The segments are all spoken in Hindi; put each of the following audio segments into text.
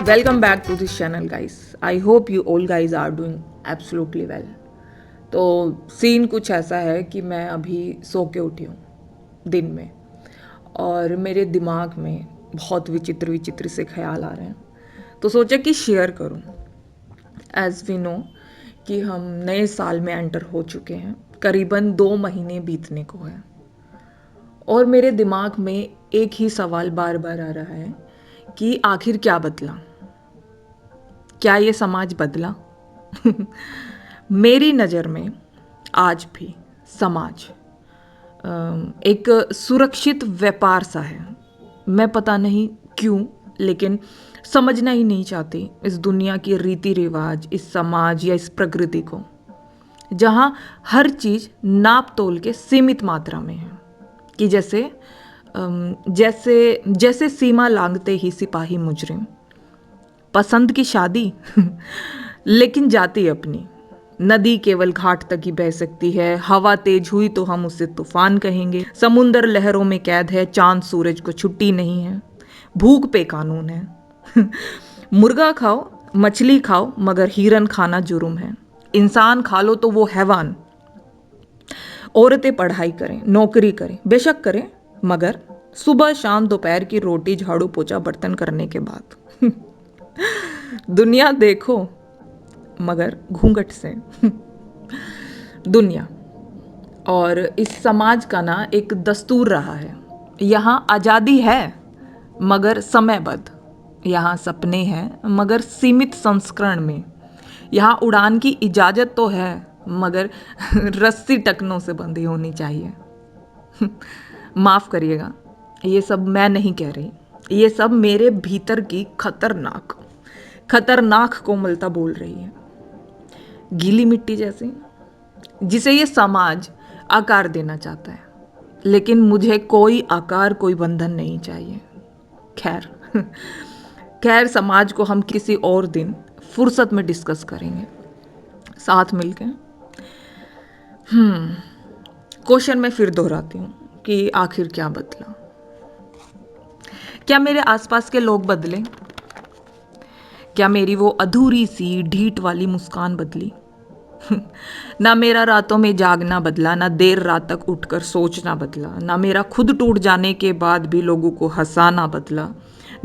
Welcome back to this channel guys. I hope you all guys are doing absolutely well. तो सीन कुछ ऐसा है कि मैं अभी सो के उठी हूँ दिन में और मेरे दिमाग में बहुत विचित्र विचित्र से ख्याल आ रहे हैं, तो सोचा कि शेयर करूँ। एज वी नो कि हम नए साल में एंटर हो चुके हैं, करीबन 2 महीने बीतने को है और मेरे दिमाग में एक ही सवाल बार बार आ रहा है कि आखिर क्या बदला, क्या ये समाज बदला? मेरी नज़र में आज भी समाज एक सुरक्षित व्यापार सा है। मैं पता नहीं क्यों, लेकिन समझना ही नहीं चाहती इस दुनिया की रीति रिवाज, इस समाज या इस प्रकृति को, जहाँ हर चीज़ नाप तोल के सीमित मात्रा में है। कि जैसे जैसे सीमा लांघते ही सिपाही मुजरिम, पसंद की शादी लेकिन जाती अपनी। नदी केवल घाट तक ही बह सकती है, हवा तेज हुई तो हम उसे तूफान कहेंगे, समुंदर लहरों में कैद है, चांद सूरज को छुट्टी नहीं है, भूख पे कानून है। मुर्गा खाओ मछली खाओ मगर हिरन खाना जुर्म है, इंसान खा लो तो वो हैवान। औरतें पढ़ाई करें नौकरी करें बेशक करें, मगर सुबह शाम दोपहर की रोटी झाड़ू पोछा बर्तन करने के बाद। दुनिया देखो मगर घूंघट से। दुनिया और इस समाज का ना एक दस्तूर रहा है। यहाँ आज़ादी है मगर समयबद्ध, यहाँ सपने हैं मगर सीमित संस्करण में, यहाँ उड़ान की इजाज़त तो है मगर रस्सी टकनों से बंधी होनी चाहिए। माफ़ करिएगा, ये सब मैं नहीं कह रही, ये सब मेरे भीतर की खतरनाक कोमलता बोल रही है। गीली मिट्टी जैसी, जिसे ये समाज आकार देना चाहता है, लेकिन मुझे कोई आकार कोई बंधन नहीं चाहिए। खैर समाज को हम किसी और दिन फुर्सत में डिस्कस करेंगे साथ मिलकर। क्वेश्चन मैं फिर दोहराती हूँ कि आखिर क्या बदला? क्या मेरे आसपास के लोग बदले? क्या मेरी वो अधूरी सी ढीठ वाली मुस्कान बदली? ना मेरा रातों में जागना बदला, ना देर रात तक उठकर सोचना बदला, ना मेरा खुद टूट जाने के बाद भी लोगों को हंसाना बदला,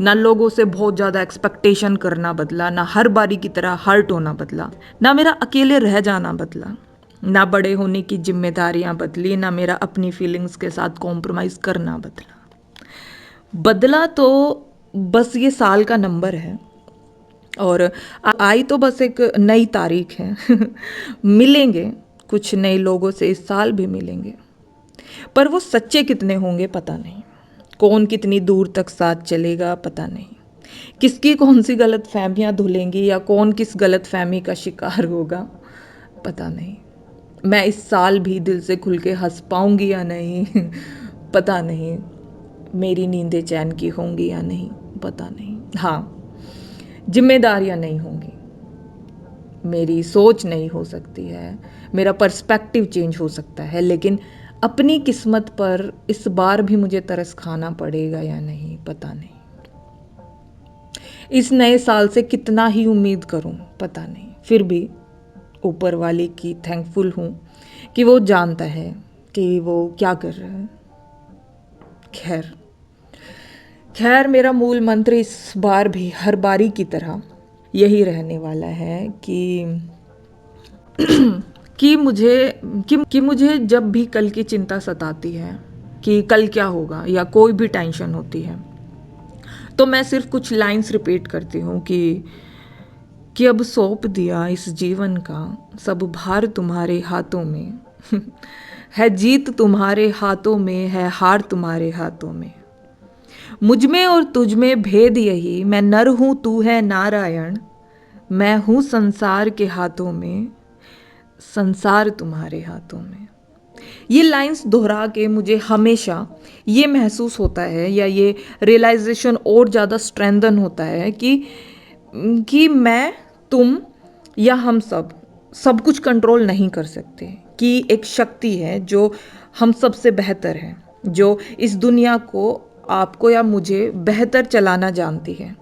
ना लोगों से बहुत ज़्यादा एक्सपेक्टेशन करना बदला, ना हर बारी की तरह हर्ट होना बदला, ना मेरा अकेले रह जाना बदला, ना बड़े होने की जिम्मेदारियां बदली, ना मेरा अपनी फीलिंग्स के साथ कॉम्प्रोमाइज़ करना बदला। बदला तो बस ये साल का नंबर है और आई तो बस एक नई तारीख है। मिलेंगे कुछ नए लोगों से, इस साल भी मिलेंगे, पर वो सच्चे कितने होंगे पता नहीं, कौन कितनी दूर तक साथ चलेगा पता नहीं, किसकी कौन सी गलत फहमियाँ धुलेंगी या कौन किस गलत फहमी का शिकार होगा पता नहीं। मैं इस साल भी दिल से खुल के हंस पाऊंगी या नहीं पता नहीं, मेरी नींदें चैन की होंगी या नहीं पता नहीं। हाँ, जिम्मेदारियां नहीं होंगी, मेरी सोच नहीं हो सकती है, मेरा पर्सपेक्टिव चेंज हो सकता है, लेकिन अपनी किस्मत पर इस बार भी मुझे तरस खाना पड़ेगा या नहीं पता नहीं। इस नए साल से कितना ही उम्मीद करूं पता नहीं, फिर भी ऊपर वाले की थैंकफुल हूं कि वो जानता है कि वो क्या कर रहा है। खैर मेरा मूल मंत्र इस बार भी हर बारी की तरह यही रहने वाला है कि मुझे जब भी कल की चिंता सताती है कि कल क्या होगा या कोई भी टेंशन होती है, तो मैं सिर्फ कुछ लाइंस रिपीट करती हूँ कि अब सौंप दिया इस जीवन का सब भार तुम्हारे हाथों में। है जीत तुम्हारे हाथों में, है हार तुम्हारे हाथों में, मुझ में और तुझ में भेद यही, मैं नर हूँ तू है नारायण, मैं हूँ संसार के हाथों में, संसार तुम्हारे हाथों में। ये लाइंस दोहरा के मुझे हमेशा ये महसूस होता है या ये रियलाइजेशन और ज़्यादा स्ट्रेंथन होता है कि मैं, तुम या हम सब कुछ कंट्रोल नहीं कर सकते, कि एक शक्ति है जो हम सबसे बेहतर है, जो इस दुनिया को, आपको या मुझे बेहतर चलाना जानती है।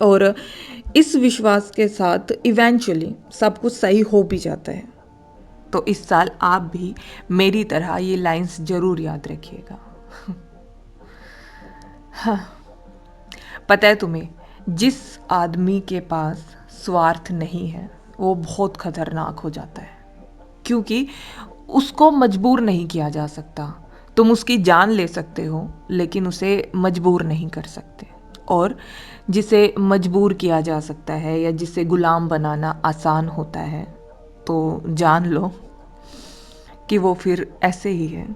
और इस विश्वास के साथ इवेंचुअली सब कुछ सही हो भी जाता है। तो इस साल आप भी मेरी तरह ये लाइंस ज़रूर याद रखिएगा। हाँ, पता है तुम्हें, जिस आदमी के पास स्वार्थ नहीं है वो बहुत खतरनाक हो जाता है, क्योंकि उसको मजबूर नहीं किया जा सकता। तुम उसकी जान ले सकते हो लेकिन उसे मजबूर नहीं कर सकते। और जिसे मजबूर किया जा सकता है या जिसे गुलाम बनाना आसान होता है, तो जान लो कि वो फिर ऐसे ही है।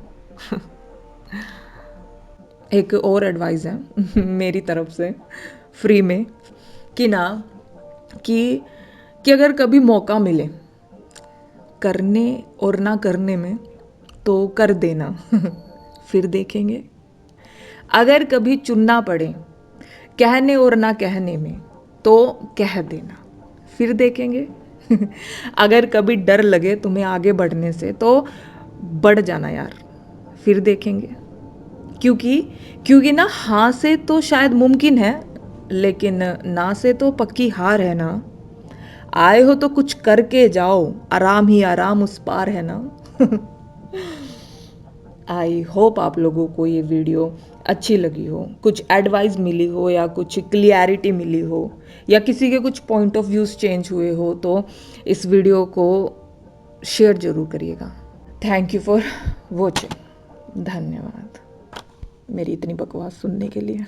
एक और एडवाइस है मेरी तरफ से फ्री में, कि ना कि कि अगर कभी मौका मिले करने और ना करने में, तो कर देना फिर देखेंगे। अगर कभी चुनना पड़े कहने और ना कहने में, तो कह देना, फिर देखेंगे। अगर कभी डर लगे तुम्हें आगे बढ़ने से, तो बढ़ जाना यार, फिर देखेंगे। क्योंकि क्योंकि ना हाँ से तो शायद मुमकिन है, लेकिन ना से तो पक्की हार है ना। आए हो तो कुछ करके जाओ, आराम ही आराम उस पार है ना। आई होप आप लोगों को ये वीडियो अच्छी लगी हो, कुछ एडवाइस मिली हो या कुछ क्लियरिटी मिली हो या किसी के कुछ पॉइंट ऑफ व्यूज़ चेंज हुए हो, तो इस वीडियो को शेयर ज़रूर करिएगा। Thank you for watching. धन्यवाद मेरी इतनी बकवास सुनने के लिए।